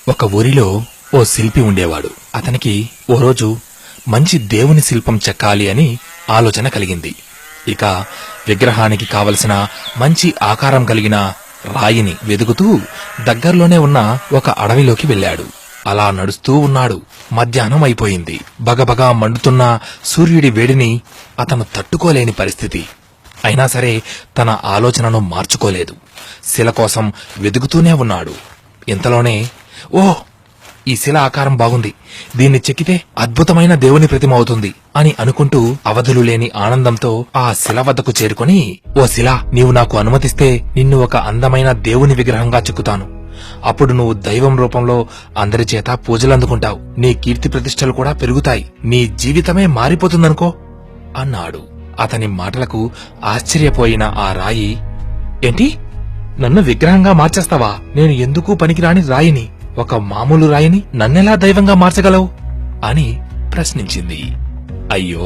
ఒక ఊరిలో ఓ శిల్పి ఉండేవాడు. అతనికి ఓ రోజు మంచి దేవుని శిల్పం చెక్కాలి అని ఆలోచన కలిగింది. ఇక విగ్రహానికి కావలసిన మంచి ఆకారం కలిగిన రాయిని వెదుకుతూ దగ్గర్లోనే ఉన్న ఒక అడవిలోకి వెళ్ళాడు. అలా నడుస్తూ ఉన్నాడు. మధ్యాహ్నం అయిపోయింది. బగబగా మండుతున్న సూర్యుడి వేడిని అతను తట్టుకోలేని పరిస్థితి. అయినా సరే తన ఆలోచనను మార్చుకోలేదు. శిల కోసం వెదుకుతూనే ఉన్నాడు. ఇంతలోనే ఓహ్, ఈ శిల ఆకారం బాగుంది, దీన్ని చెక్కితే అద్భుతమైన దేవుని ప్రతిమ అవుతుంది అని అనుకుంటూ అవధులు లేని ఆనందంతో ఆ శిల వద్దకు చేరుకుని, ఓ శిల, నీవు నాకు అనుమతిస్తే నిన్ను ఒక అందమైన దేవుని విగ్రహంగా చెక్కుతాను. అప్పుడు నువ్వు దైవం రూపంలో అందరి చేత పూజలందుకుంటావు. నీ కీర్తి ప్రతిష్టలు కూడా పెరుగుతాయి. నీ జీవితమే మారిపోతుందనుకో అన్నాడు. అతని మాటలకు ఆశ్చర్యపోయిన ఆ రాయి, ఏంటి, నన్ను విగ్రహంగా మార్చేస్తావా? నేను ఎందుకు పనికిరాని రాయిని, ఒక మామూలు రాయిని నన్నెలా దైవంగా మార్చగలవు అని ప్రశ్నించింది. అయ్యో,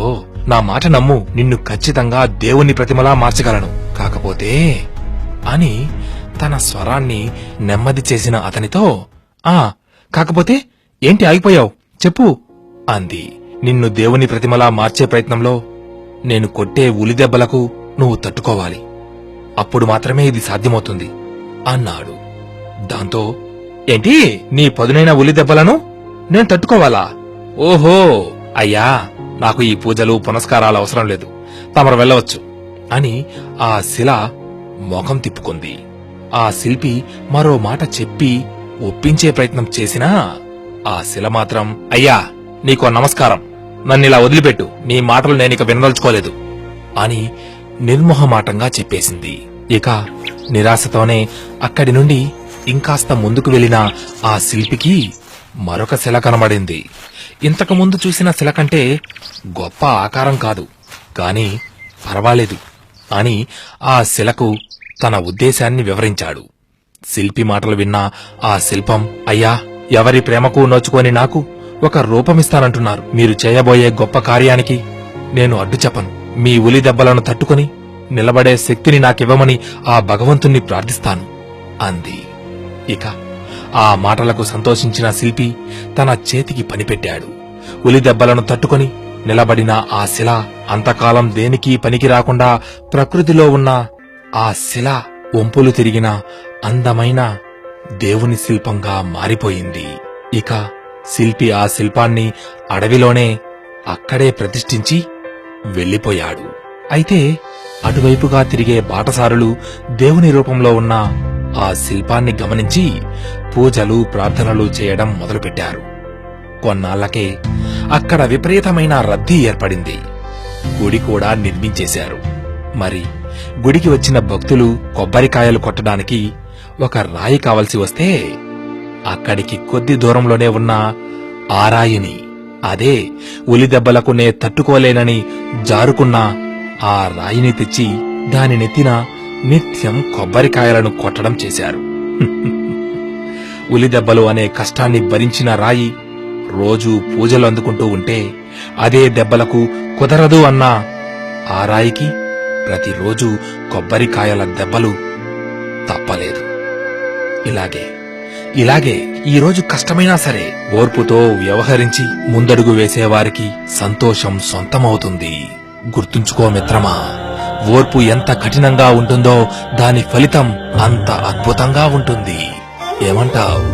నా మాట నమ్ము, నిన్ను ఖచ్చితంగా దేవుని ప్రతిమలా మార్చగలను. కాకపోతే అని తన స్వరాన్ని నెమ్మది చేసిన అతనితో, కాకపోతే ఏంటి, ఆగిపోయావు, చెప్పు అంది. నిన్ను దేవుని ప్రతిమలా మార్చే ప్రయత్నంలో నేను కొట్టే ఉలిదెబ్బలకు నువ్వు తట్టుకోవాలి. అప్పుడు మాత్రమే ఇది సాధ్యమవుతుంది అన్నాడు. దాంతో, ఏంటి, నీ పదునైన ఉలిదెబ్బలను నేను తట్టుకోవాలా? ఓహో, అయ్యా, నాకు ఈ పూజలు పునస్కారాలు అవసరం లేదు, తమరు వెళ్ళవచ్చు అని ఆ శిల మొఖం తిప్పుకుంది. ఆ శిల్పి మరో మాట చెప్పి ఒప్పించే ప్రయత్నం చేసినా ఆ శిల మాత్రం, అయ్యా, నీకో నమస్కారం, నన్నిలా వదిలిపెట్టు, నీ మాటలు నేనిక వినదలుచుకోలేదు అని నిర్మోహమాటంగా చెప్పేసింది. ఇక నిరాశతోనే అక్కడి నుండి ఇంకాస్త ముందుకు వెళ్లిన ఆ శిల్పికి మరొక శిల కనబడింది. ఇంతకుముందు చూసిన శిల కంటే గొప్ప ఆకారం కాదు, కాని పర్వాలేదు అని ఆ శిలకు తన ఉద్దేశాన్ని వివరించాడు. శిల్పి మాటలు విన్న ఆ శిల్పం, అయ్యా, ఎవరి ప్రేమకు నోచుకొని నాకు ఒక రూపమిస్తానంటున్నారు. మీరు చేయబోయే గొప్ప కార్యానికి నేను అడ్డు చెప్పను. మీ ఉలి దెబ్బలను తట్టుకుని నిలబడే శక్తిని నాకివ్వమని ఆ భగవంతుణ్ణి ప్రార్థిస్తాను అంది. ఇక ఆ మాటలకు సంతోషించిన శిల్పి తన చేతికి పనిపెట్టాడు. ఉలి దెబ్బలను తట్టుకుని నిలబడిన ఆ శిల అంతకాలం దేనికి పనికి రాకుండా ప్రకృతిలో ఉన్న ఆ శిల వంపులు తిరిగిన అందమైన దేవుని శిల్పంగా మారిపోయింది. ఇక శిల్పి ఆ శిల్పాన్ని అడవిలోనే అక్కడే ప్రతిష్ఠించి వెళ్లిపోయాడు. అయితే అటువైపుగా తిరిగే బాటసారులు దేవుని రూపంలో ఉన్న ఆ శిల్పాన్ని గమనించి పూజలు ప్రార్థనలు చేయడం మొదలుపెట్టారు. కొన్నాళ్లకే అక్కడ విపరీతమైన రద్దీ ఏర్పడింది. గుడి కూడా నిర్మించేశారు. మరి గుడికి వచ్చిన భక్తులు కొబ్బరికాయలు కొట్టడానికి ఒక రాయి కావలసి వస్తే అక్కడికి కొద్ది దూరంలోనే ఉన్న ఆ రాయిని, అదే ఉలిదెబ్బలకు నే తట్టుకోలేనని జారుకున్న ఆ రాయిని తెచ్చి దాని నెత్తిన నిత్యం కొబ్బరికాయలను కొట్టడం చేశారు. ఉలిదెబ్బలు అనే కష్టాన్ని భరించిన రాయి రోజూ పూజలు అందుకుంటూ ఉంటే అదే దెబ్బలకు కుదరదు అన్న ఆ రాయికి ప్రతిరోజు కొబ్బరికాయల దెబ్బలు తప్పలేదు. ఇలాగే ఈరోజు కష్టమైనా సరే ఓర్పుతో వ్యవహరించి ముందడుగు వేసేవారికి సంతోషం సొంతమవుతుంది. గుర్తుంచుకో మిత్రమా, ఓర్పు ఎంత కఠినంగా ఉంటుందో దాని ఫలితం అంత అద్భుతంగా ఉంటుంది. ఏమంటావ్?